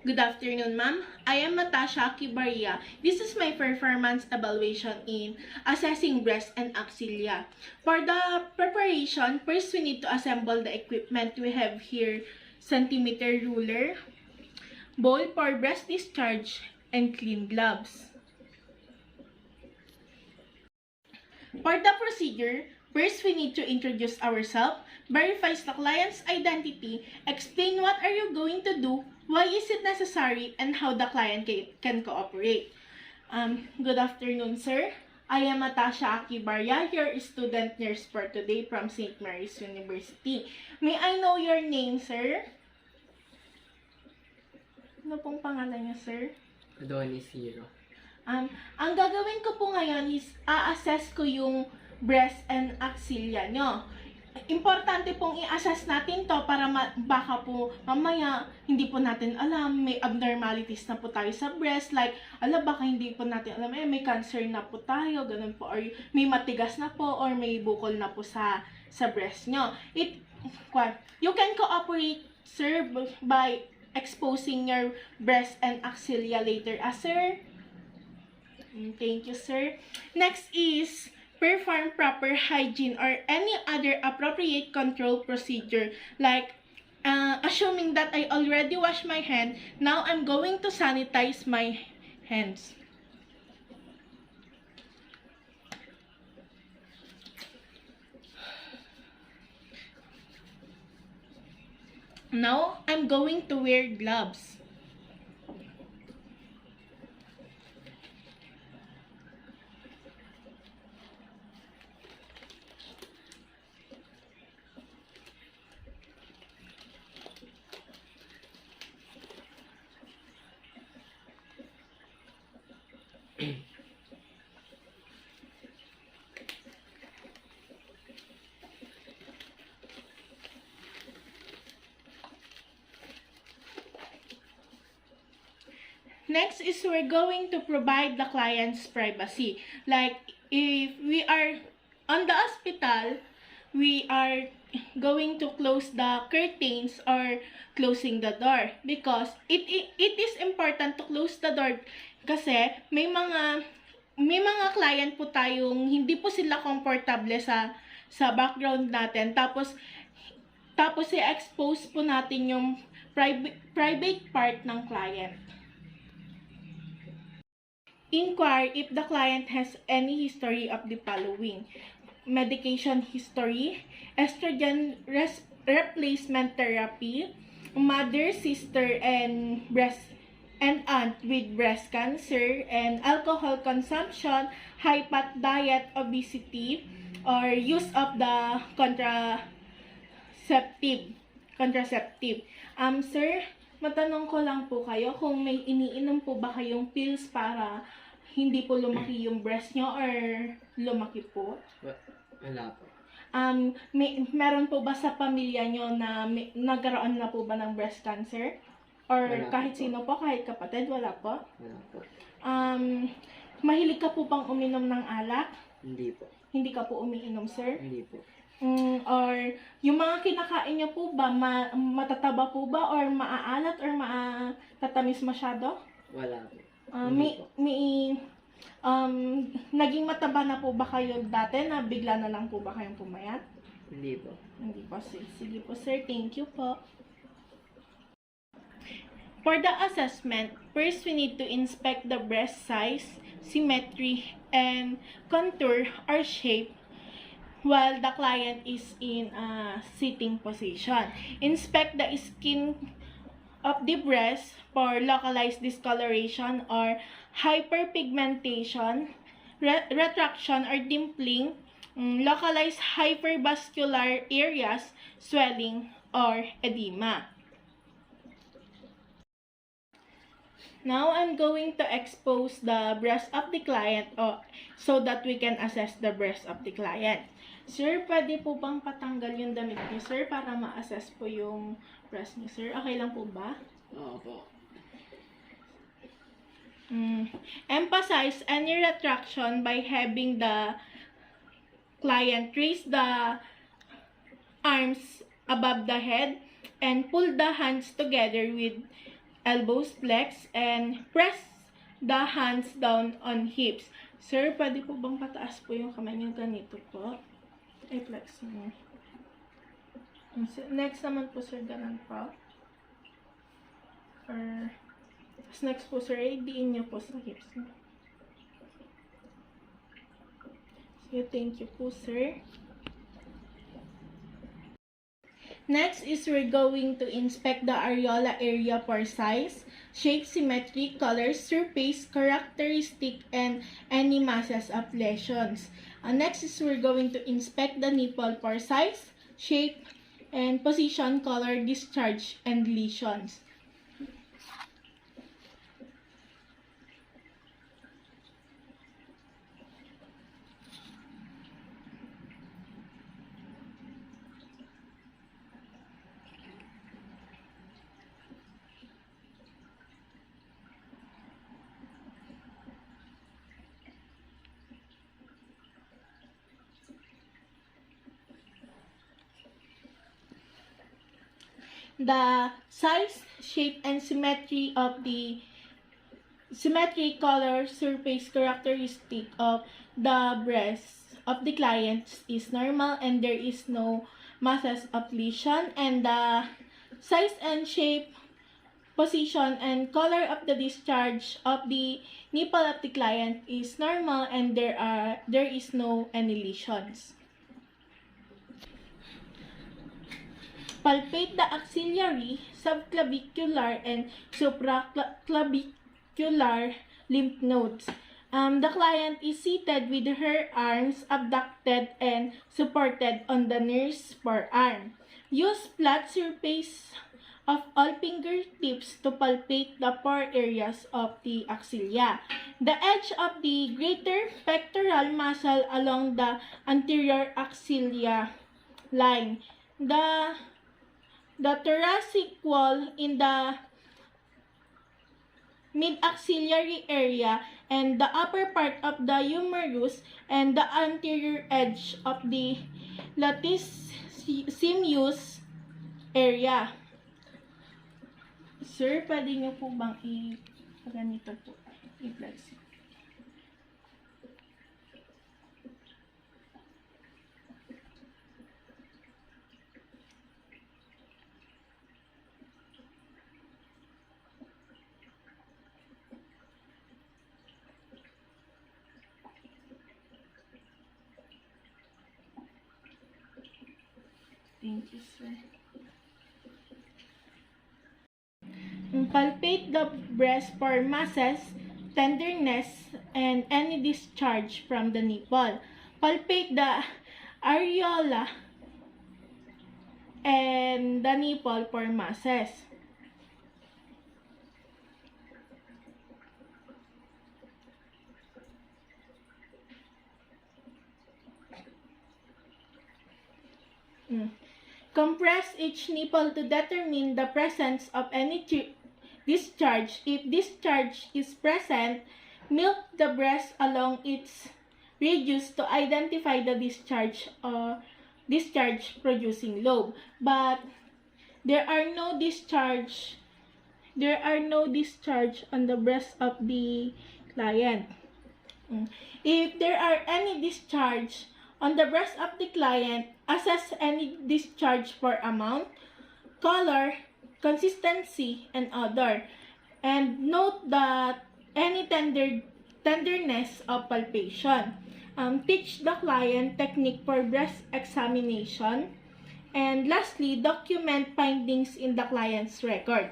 Good afternoon, ma'am. I am Atasha Aki Baria. This is my performance evaluation in assessing breast and axilla. For the preparation, first we need to assemble the equipment. We have here centimeter ruler, bowl for breast discharge, and clean gloves. For the procedure, first we need to introduce ourselves, verify the client's identity, explain what are you going to do, why is it necessary, and how the client can cooperate. Good afternoon, sir. I am Atasha Aki Baria, your student nurse for today from St. Mary's University. May I know your name, sir? Ano pong pangalan niyo, sir? Adonis Hero. Ang gagawin ko po ngayon is a-assess ko yung breast and axilla nyo. Importante pong i-assess natin to para baka po mamaya hindi po natin alam, may abnormalities na po tayo sa breast, like, baka hindi po natin alam, may cancer na po tayo, ganun po, or may matigas na po, or may bukol na po sa breast nyo. You can cooperate, sir, by exposing your breast and axilla later, sir. Thank you, sir. Next is perform proper hygiene or any other appropriate control procedure. Like, assuming that I already washed my hand, now I'm going to sanitize my hands. Now, I'm going to wear gloves. Next is we're going to provide the client's privacy. Like, if we are on the hospital, we are going to close the curtains or closing the door because it is important to close the door kasi may mga client po tayong hindi po sila komportable sa background natin, tapos i-expose po natin yung private part ng client. Inquire if the client has any history of the following: medication history, estrogen replacement therapy, mother, sister, and aunt with breast cancer, and alcohol consumption, high fat diet, obesity, or use of the contraceptive. Sir, matanong ko lang po kayo kung may iniinom po ba kayong pills para hindi po lumaki yung breast nyo or lumaki po? Wala po. Meron po ba sa pamilya nyo na nagkaroon na po ba ng breast cancer? Or Wala kahit po. sino po, kahit kapatid, wala po? Wala po. Mahilig ka po bang uminom ng alak? Hindi po. Hindi ka po umiinom, sir? Hindi po. Or yung mga kinakain niyo po ba, matataba po ba or maaalat or matatamis masyado? Wala po. Naging mataba na po ba kayo dati na bigla na lang po ba kayong pumayat? Hindi po. Hindi po. Sige po, sir. Thank you po. For the assessment, first we need to inspect the breast size, symmetry, and contour or shape while the client is in a sitting position. Inspect the skin of the breast for localized discoloration or hyperpigmentation, retraction or dimpling, localized hypervascular areas, swelling, or edema. Now, I'm going to expose the breast of the client so that we can assess the breast of the client. Sir, pwede po bang patanggal yung damit niyo, sir, para ma-assess po yung breast niyo, sir? Okay lang po ba? Oo po. Emphasize any retraction by having the client raise the arms above the head and pull the hands together with elbows flex, and press the hands down on hips. Sir, pwede po bang pataas po yung kamay niyo ganito po? Ay, flex mo. Next naman po, sir, ganun po. Or, next po, sir, diin niyo po sa hips niyo. So, thank you po, sir. Next is we're going to inspect the areola area for size, shape, symmetry, color, surface, characteristic, and any masses of lesions. Next is we're going to inspect the nipple for size, shape, and position, color, discharge, and lesions. The size, shape, and symmetry of the color, surface, characteristic of the breast of the client is normal and there is no masses of lesion, and the size and shape, position, and color of the discharge of the nipple of the client is normal and there is no any lesions. Palpate the axillary, subclavicular, and supraclavicular lymph nodes. The client is seated with her arms abducted and supported on the nearest forearm. Use flat surface of all fingertips to palpate the four areas of the axilla. The edge of the greater pectoral muscle along the anterior axilla line. The thoracic wall in the mid-axillary area, and the upper part of the humerus, and the anterior edge of the latissimus area. Sir, pwede niyo po bang ganito po? I-flex. Thank you, sir. Palpate the breast for masses, tenderness, and any discharge from the nipple. Palpate the areola and the nipple for masses. Compress each nipple to determine the presence of any discharge. If discharge is present, milk the breast along its radius to identify the discharge or discharge producing lobe. But there are no discharge on the breast of the client. If there are any discharge on the breast of the client, assess any discharge for amount, color, consistency, and odor. And note that any tenderness of palpation. Teach the client technique for breast examination. And lastly, document findings in the client's record.